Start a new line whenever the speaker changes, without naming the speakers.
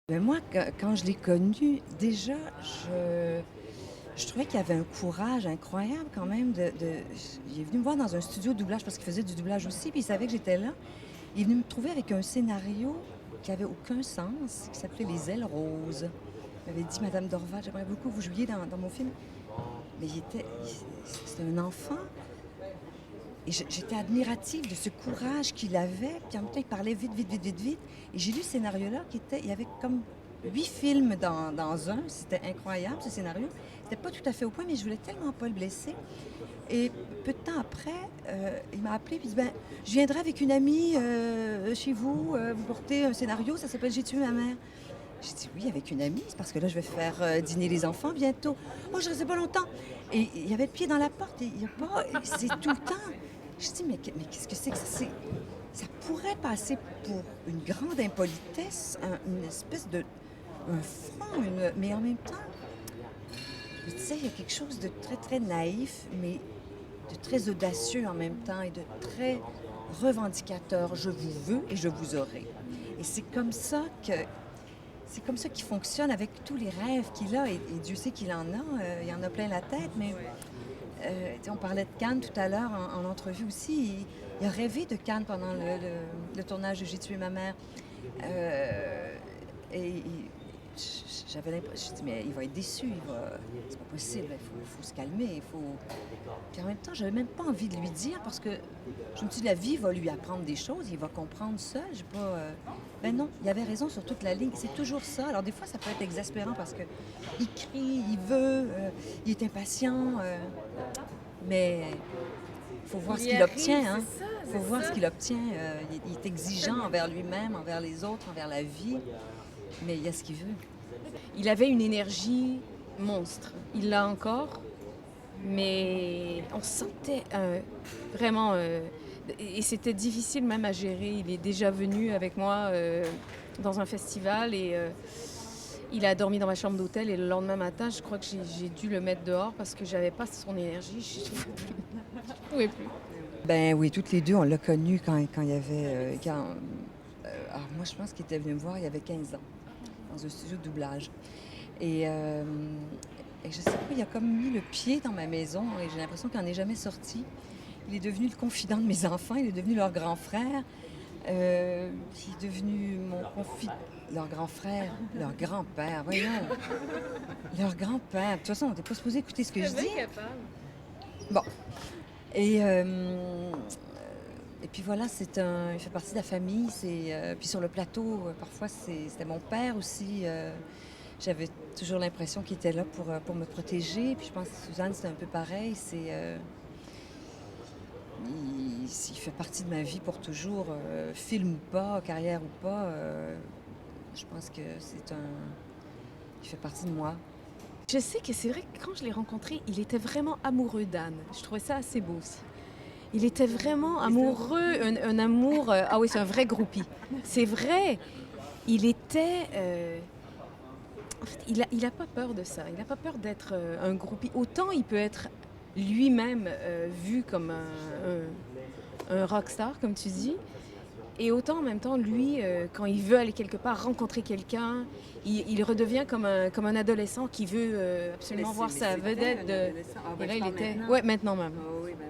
Ben moi, quand je l'ai connu, déjà, je trouvais qu'il y avait un courage incroyable quand même il est venu me voir dans un studio de doublage parce qu'il faisait du doublage aussi, puis il savait que j'étais là. Il est venu me trouver avec un scénario qui avait aucun sens, qui s'appelait Les ailes roses. Il m'avait dit: «Madame Dorval, j'aimerais beaucoup que vous jouiez dans mon film». Mais c'était un enfant et j'étais admirative de ce courage qu'il avait, puis en même temps, il parlait vite, vite, vite, vite, vite. Et j'ai lu ce scénario-là il y avait comme 8 films dans un. C'était incroyable, ce scénario. C'était pas tout à fait au point, mais je voulais tellement pas le blesser. Et peu de temps après, il m'a appelé puis il dit: «Ben, je viendrai avec une amie chez vous, vous portez un scénario, ça s'appelle J'ai tué ma mère». J'ai dit: «Oui, avec une amie, c'est parce que là, je vais faire dîner les enfants bientôt». «Oh, je restais pas longtemps». Et il y avait le pied dans la porte et il y a pas, c'est tout le temps. Je dis: «Mais qu'est-ce que c'est que ça?» Ça pourrait passer pour une grande impolitesse, une espèce de un front, mais en même temps, je me disais, il y a quelque chose de très, très naïf, mais de très audacieux en même temps et de très revendicateur. Je vous veux et je vous aurai. Et c'est comme ça qu'il fonctionne avec tous les rêves qu'il a, et Dieu sait qu'il en a, il en a plein la tête, mais tu sais, on parlait de Cannes tout à l'heure en entrevue aussi. Il a rêvé de Cannes pendant le tournage de J'ai tué ma mère. Euh, et j'avais l'impression, je dis, mais il va être déçu, c'est pas possible, il faut se calmer, il faut. Puis en même temps, j'avais même pas envie de lui dire parce que je me suis dit, la vie va lui apprendre des choses, il va comprendre ça. J'ai pas. Ben non, il avait raison sur toute la ligne. C'est toujours ça. Alors des fois, ça peut être exaspérant parce que il crie, il veut, il est impatient, mais il faut voir
Il
ce
y
qu'il
arrive,
obtient, hein.
c'est ça,
Il faut
c'est
voir ce
ça.
qu'il obtient. Il est exigeant envers lui-même, envers les autres, envers la vie, mais il y a ce qu'il veut.
Il avait une énergie monstre. Il l'a encore, mais on sentait vraiment. Et c'était difficile même à gérer. Il est déjà venu avec moi dans un festival et il a dormi dans ma chambre d'hôtel. Et le lendemain matin, je crois que j'ai dû le mettre dehors parce que j'avais pas son énergie. Je ne pouvais plus. Je pouvais plus.
Ben oui, toutes les deux, on l'a connu quand il y avait. Alors moi, je pense qu'il était venu me voir il y avait 15 ans, dans un studio de doublage. Et, euh, et je sais pas, il a comme mis le pied dans ma maison et j'ai l'impression qu'il n'en est jamais sorti. Il est devenu le confident de mes enfants, il est devenu leur grand frère. Il est devenu mon confident. Leur grand frère, leur grand-père, voyons. Leur grand-père. De toute façon, on n'était pas supposé écouter ce que je dis.
Capable.
Bon. Et, euh, et puis voilà, il fait partie de la famille. Puis sur le plateau, parfois, c'était mon père aussi. J'avais toujours l'impression qu'il était là pour me protéger. Puis je pense que Suzanne, c'est un peu pareil. Il fait partie de ma vie pour toujours, film ou pas, carrière ou pas. Je pense que il fait partie de moi.
Je sais que c'est vrai que quand je l'ai rencontré, il était vraiment amoureux d'Anne. Je trouvais ça assez beau aussi. Il était vraiment amoureux, un amour. Ah oui, c'est un vrai groupie. C'est vrai. Il était. En fait, il a pas peur de ça. Il n'a pas peur d'être un groupie. Autant il peut être lui-même vu comme un rockstar, comme tu dis. Et autant en même temps, lui, quand il veut aller quelque part, rencontrer quelqu'un, il redevient comme un adolescent qui veut absolument voir sa vedette.
Ah,
Et
ben,
là,
je
il
parle
était.
maintenant.
Ouais, maintenant même.
Ah oui, ben